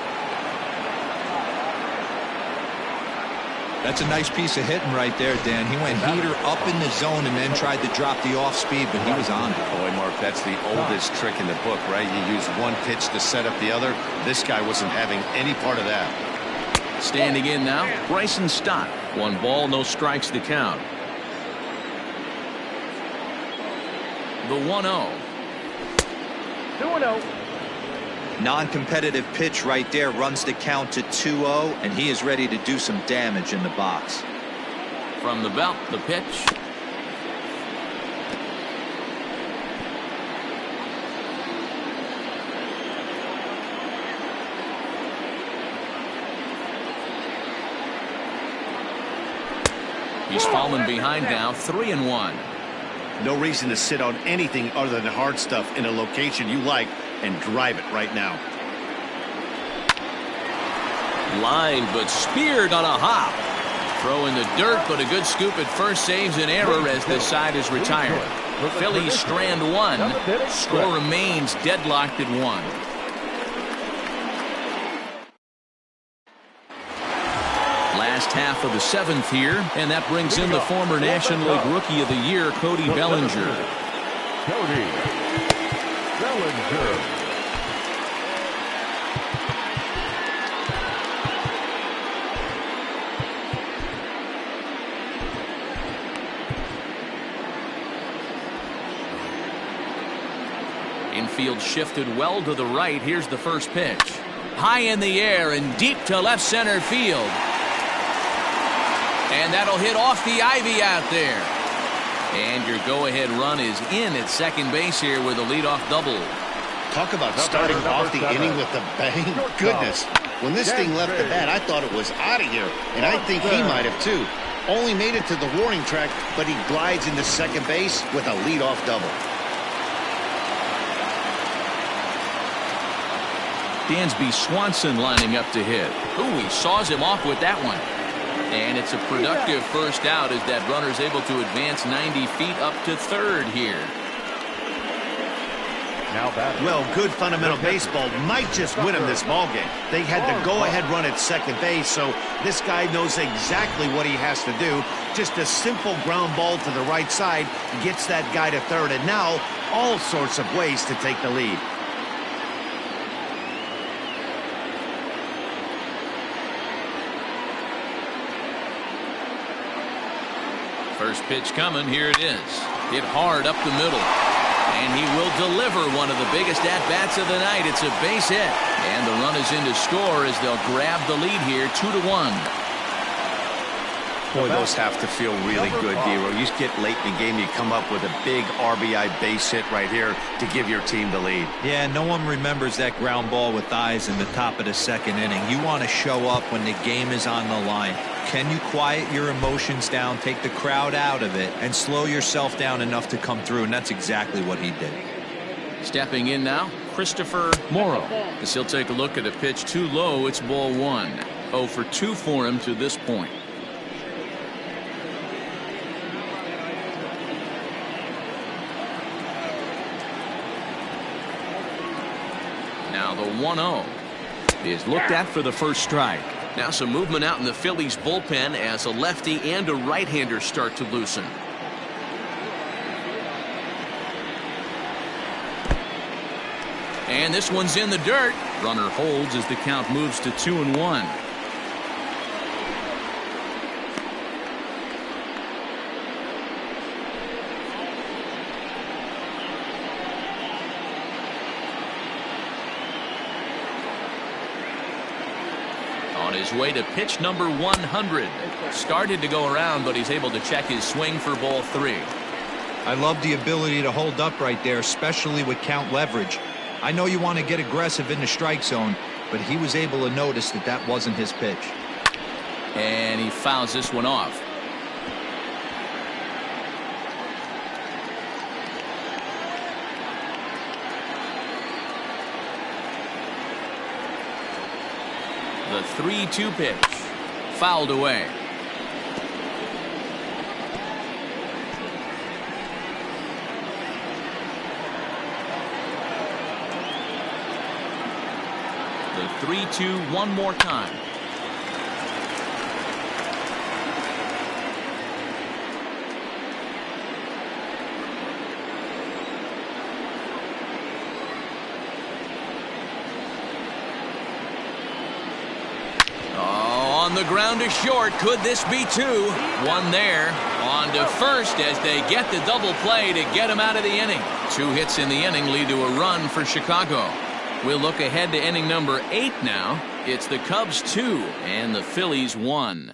That's a nice piece of hitting right there, Dan. He went heater up in the zone and then tried to drop the off speed, but he was on it. Boy, Mark, that's the oldest trick in the book, right? You use one pitch to set up the other. This guy wasn't having any part of that. Standing in now, Bryson Stott. 1 ball, no strikes to count. The 1-0. 2-0. Non-competitive pitch right there runs the count to 2-0, and he is ready to do some damage in the box. From the belt, the pitch. He's fallen behind now, 3-1. No reason to sit on anything other than hard stuff in a location you like and drive it right now. Lined but speared on a hop. Throw in the dirt, but a good scoop at first saves an error as the side is retired. Phillies strand 1. Score remains deadlocked at 1. Last half of the 7th here, and that brings in the former National League Rookie of the Year, Cody Bellinger. Cody Bellinger. Infield shifted well to the right. Here's the first pitch. High in the air and deep to left center field. And that'll hit off the ivy out there. And your go-ahead run is in at second base here with a leadoff double. Talk about starting off the inning with a bang. Goodness. When this thing left the bat, I thought it was out of here. And I think he might have too. Only made it to the warning track, but he glides into second base with a leadoff double. Dansby Swanson lining up to hit. Ooh, he saws him off with that one. And it's a productive first out as that runner's able to advance 90 feet up to third here. Well, good fundamental baseball might just win him this ballgame. They had the go-ahead run at second base, so this guy knows exactly what he has to do. Just a simple ground ball to the right side gets that guy to third, and now all sorts of ways to take the lead. First pitch coming. Here it is. Hit hard up the middle. And he will deliver one of the biggest at-bats of the night. It's a base hit. And the run is in to score as they'll grab the lead here, 2-1. Boy, those have to feel really good, Dero. You get late in the game, you come up with a big RBI base hit right here to give your team the lead. Yeah, no one remembers that ground ball with eyes in the top of the second inning. You want to show up when the game is on the line. Can you quiet your emotions down, take the crowd out of it, and slow yourself down enough to come through? And that's exactly what he did. Stepping in now, Christopher Morrow. As he'll take a look at a pitch too low, it's ball 1. 0 for 2 for him to this point. Now the 1-0 is looked at for the first strike. Now some movement out in the Phillies bullpen as a lefty and a right-hander start to loosen. And this one's in the dirt. Runner holds as the count moves to 2-1. On his way to pitch number 100. Started to go around, but he's able to check his swing for ball 3. I love the ability to hold up right there, especially with count leverage. I know you want to get aggressive in the strike zone, but he was able to notice that that wasn't his pitch. And he fouls this one off. The 3-2 pitch. Fouled away. The 3-2 one more time. On the ground to short. Could this be two? One there. On to first as they get the double play to get him out of the inning. 2 hits in the inning lead to a run for Chicago. We'll look ahead to inning number 8 now. It's the Cubs 2 and the Phillies 1.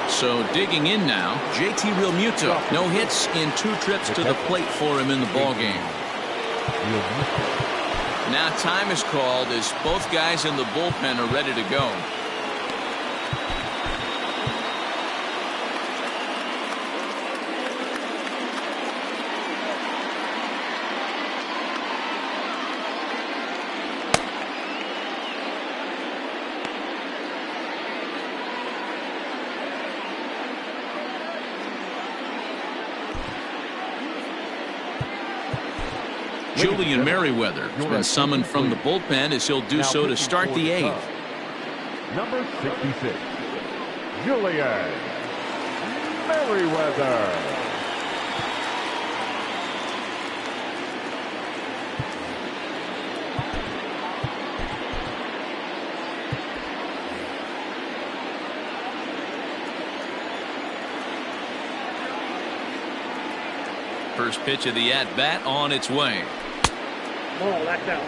So digging in now, JT Realmuto. No hits in 2 trips to the plate for him in the ballgame. Now time is called as both guys in the bullpen are ready to go. Julian Merriweather has been summoned from the bullpen as he'll do so to start the 8th. Number 66, Julian Merriweather. First pitch of the at-bat on its way. Oh, that's out.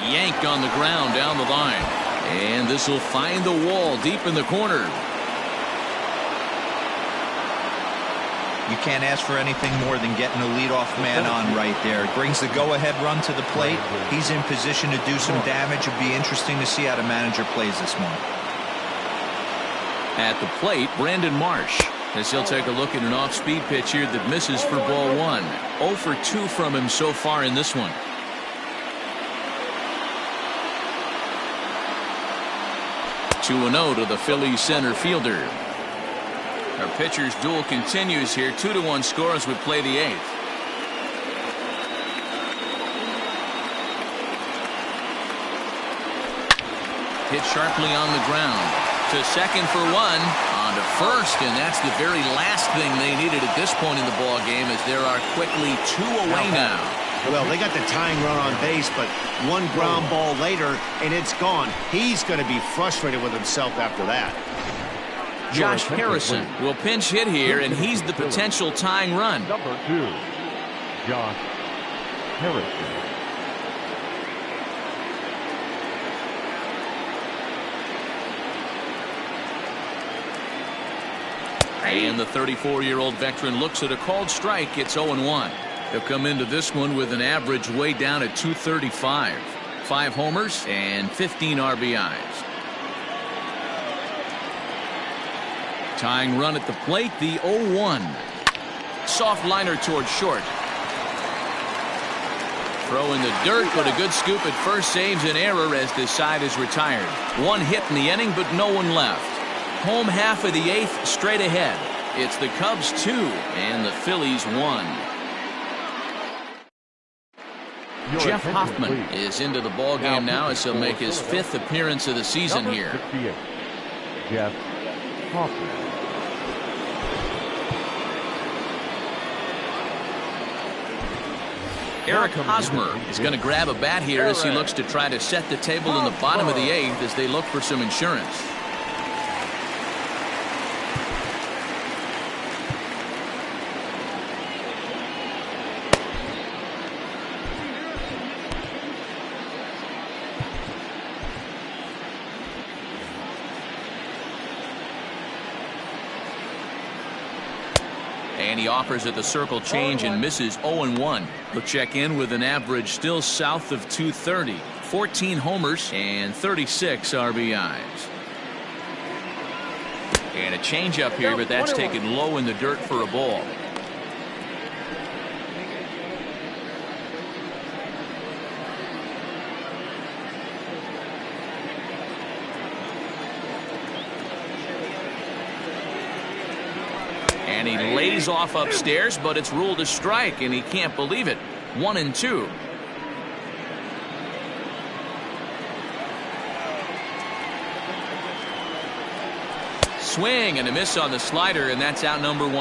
Yanked on the ground down the line. And this will find the wall deep in the corner. You can't ask for anything more than getting a leadoff man on right there. It brings the go-ahead run to the plate. He's in position to do some damage. It'll be interesting to see how the manager plays this one. At the plate, Brandon Marsh, as he'll take a look at an off-speed pitch here that misses for ball 1. 0 for 2 from him so far in this one. Two 2-0 to the Phillies center fielder. Our pitcher's duel continues here. 2-1 score as we play the 8th. Hit sharply on the ground. To second for 1. On to first, and that's the very last thing they needed at this point in the ball game, as there are quickly 2 away now. Well, they got the tying run on base, but 1 ground ball later, and it's gone. He's going to be frustrated with himself after that. Josh Harrison will pinch hit here, and he's the potential tying run. Number 2, Josh Harrison. And the 34-year-old veteran looks at a called strike. It's 0-1. He'll come into this one with an average way down at 235. 5 homers and 15 RBIs. Tying run at the plate, the 0-1. Soft liner toward short. Throw in the dirt, but a good scoop at first saves an error as this side is retired. 1 hit in the inning, but no one left. Home half of the 8th straight ahead. It's the Cubs 2 and the Phillies 1. Jeff Hoffman is into the ball game now as he'll make his 5th appearance of the season here. Jeff Hoffman. Eric Hosmer is going to grab a bat here as he looks to try to set the table in the bottom of the 8th as they look for some insurance. And he offers at the circle change and misses 0-1. He'll check in with an average still south of 230. 14 homers and 36 RBIs. And a changeup here, but that's taken low in the dirt for a ball. And he lays off upstairs, but it's ruled a strike, and he can't believe it. 1-2. Swing and a miss on the slider, and that's out number 1.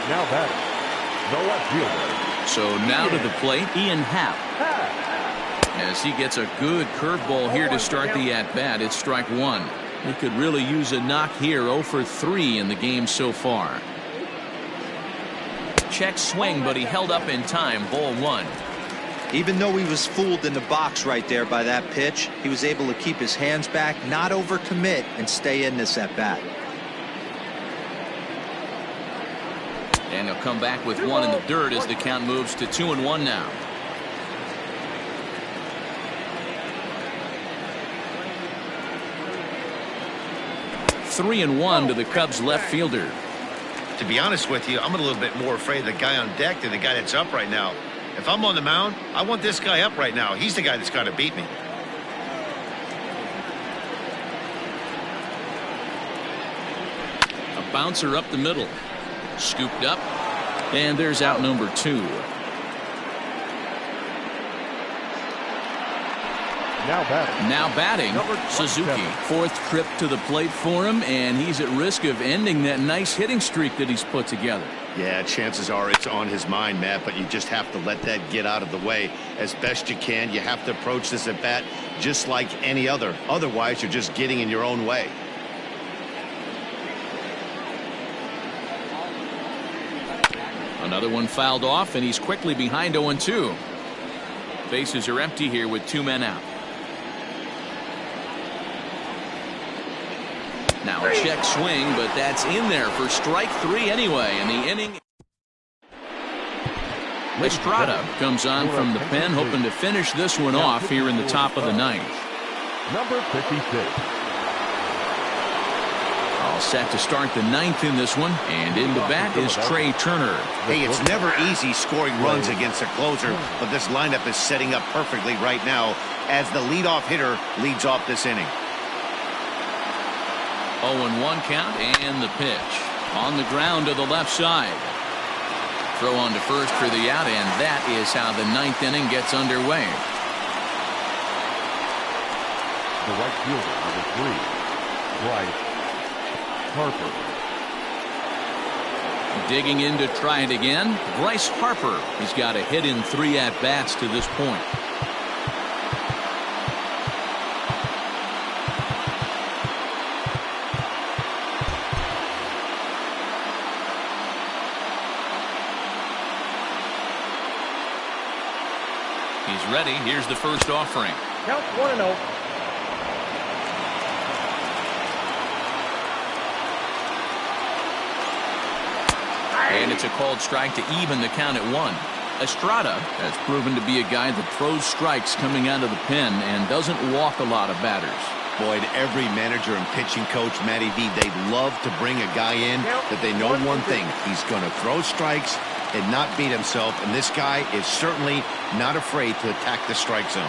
Now batting, the left fielder. So now to the plate, Ian Happ. As he gets a good curveball here to start the at-bat, it's strike 1. He could really use a knock here. 0 for 3 in the game so far. Check swing, but he held up in time. Ball 1. Even though he was fooled in the box right there by that pitch, he was able to keep his hands back, not overcommit, and stay in this at-bat. And he'll come back with 1 in the dirt as the count moves to 2-1 now. Three and 1 to the Cubs left fielder. To be honest with you, I'm a little bit more afraid of the guy on deck than the guy that's up right now. If I'm on the mound, I want this guy up right now. He's the guy that's got to beat me. A bouncer up the middle. Scooped up. And there's out number 2. Now batting, Suzuki. 4th trip to the plate for him, and he's at risk of ending that nice hitting streak that he's put together. Yeah, chances are it's on his mind, Matt, but you just have to let that get out of the way as best you can. You have to approach this at bat just like any other. Otherwise, you're just getting in your own way. Another one fouled off, and he's quickly behind 0-2. Bases are empty here with 2 men out. Now a check swing, but that's in there for strike 3 anyway, and the inning. Estrada comes on from the pen, hoping to finish this one off here in the top of the 9th. Number 56. All set to start the 9th in this one, and in the bat is Trey Turner. Hey, it's never easy scoring runs against a closer, but this lineup is setting up perfectly right now as the leadoff hitter leads off this inning. 0-1 count, and the pitch on the ground to the left side. Throw on to first for the out, and that is how the 9th inning gets underway. The right fielder, number 3, Bryce Harper. Digging in to try it again, Bryce Harper. He's got a hit in 3 at-bats to this point. He's ready. Here's the first offering. Count 1-0. And it's a called strike to even the count at 1. Estrada has proven to be a guy that throws strikes coming out of the pen and doesn't walk a lot of batters. Boyd, every manager and pitching coach, Matty V, they love to bring a guy in that they know one thing. He's going to throw strikes and not beat himself, and this guy is certainly not afraid to attack the strike zone.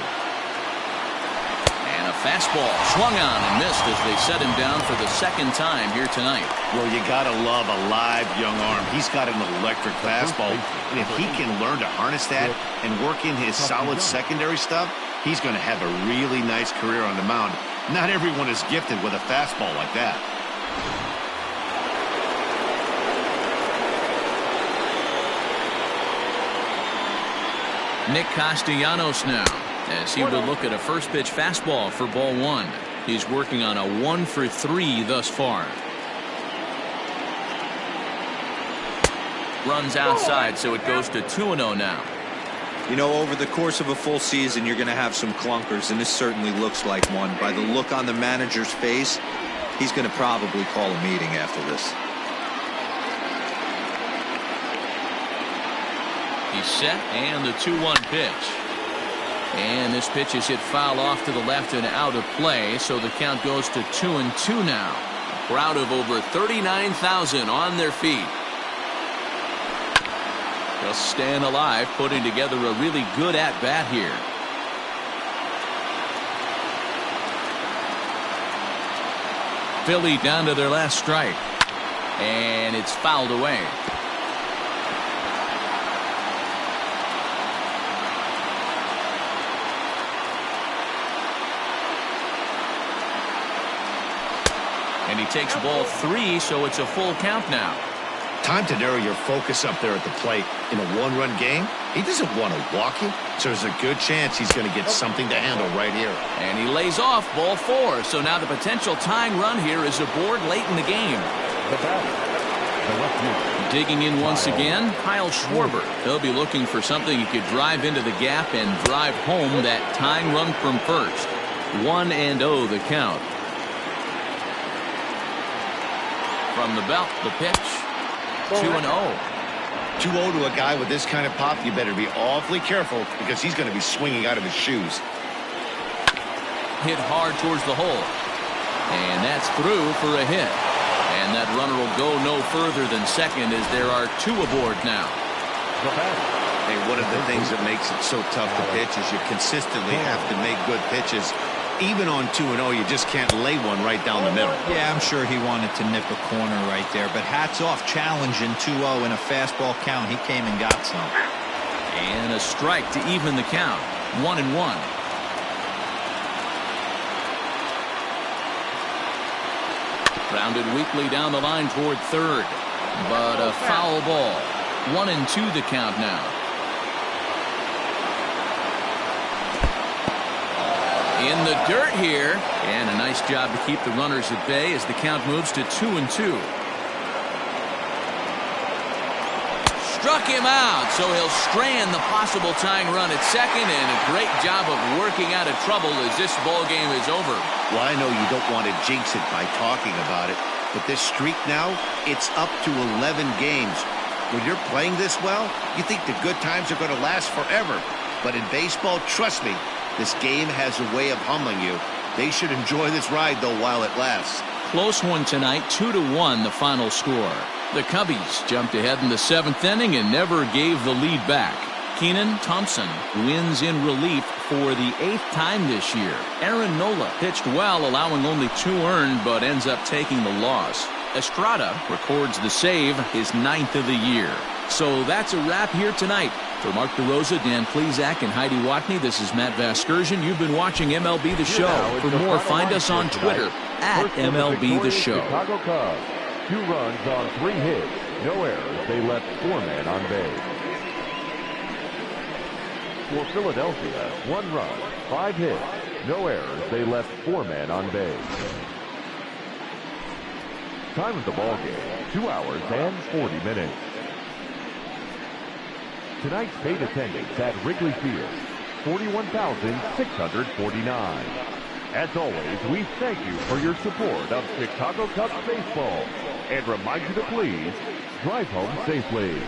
And a fastball swung on and missed as they set him down for the 2nd time here tonight. Well, you got to love a live young arm. He's got an electric fastball, and if he can learn to harness that and work in his solid secondary stuff, he's going to have a really nice career on the mound. Not everyone is gifted with a fastball like that. Nick Castellanos now, as he will look at a first pitch fastball for ball 1. He's working on a 1 for 3 thus far. Runs outside, so it goes to 2-0 now. You know, over the course of a full season, you're going to have some clunkers, and this certainly looks like one. By the look on the manager's face, he's going to probably call a meeting after this. He's set, and the 2-1 pitch. And this pitch is hit foul off to the left and out of play, so the count goes to 2-2 now. A crowd of over 39,000 on their feet. Just staying alive, putting together a really good at-bat here. Philly down to their last strike. And it's fouled away. And he takes ball 3, so it's a full count now. Time to narrow your focus up there at the plate. In a one-run game, he doesn't want to walk you, so there's a good chance he's going to get something to handle right here. And he lays off ball 4, so now the potential tying run here is aboard late in the game. The batter, the left fielder. Digging in once again, Kyle Schwarber. He'll be looking for something he could drive into the gap and drive home that tying run from first. 1-0 the count. From the belt, the pitch. 2-0. 2-0 to a guy with this kind of pop, you better be awfully careful because he's going to be swinging out of his shoes. Hit hard towards the hole. And that's through for a hit. And that runner will go no further than second as there are 2 aboard now. Hey, one of the things that makes it so tough to pitch is you consistently have to make good pitches. Even on 2-0, you just can't lay one right down the middle. Yeah, I'm sure he wanted to nip a corner right there, but hats off, challenging 2-0 in a fastball count. He came and got some. And a strike to even the count. 1-1. Grounded weakly down the line toward third, but a foul ball. 1-2 the count now. In the dirt here, and a nice job to keep the runners at bay as the count moves to 2-2. Struck him out, so he'll strand the possible tying run at second, and a great job of working out of trouble as this ball game is over. Well, I know you don't want to jinx it by talking about it, but this streak now, it's up to 11 games. When you're playing this well, you think the good times are going to last forever. But in baseball, trust me, this game has a way of humbling you. They should enjoy this ride, though, while it lasts. Close one tonight, 2-1 the final score. The Cubbies jumped ahead in the 7th inning and never gave the lead back. Keenan Thompson wins in relief for the 8th time this year. Aaron Nola pitched well, allowing only 2 earned, but ends up taking the loss. Estrada records the save, his 9th of the year. So that's a wrap here tonight. For Mark DeRosa, Dan Plesac, and Heidi Watney, this is Matt Vasgersian. You've been watching MLB The Show. For more, find us on Twitter at MLB The Show. Chicago Cubs, 2 runs on 3 hits, no errors. They left 4 men on base. For Philadelphia, 1 run, 5 hits, no errors. They left 4 men on base. Time of the ball game, 2 hours and 40 minutes. Tonight's paid attendance at Wrigley Field, 41,649. As always, we thank you for your support of Chicago Cubs baseball and remind you to please drive home safely.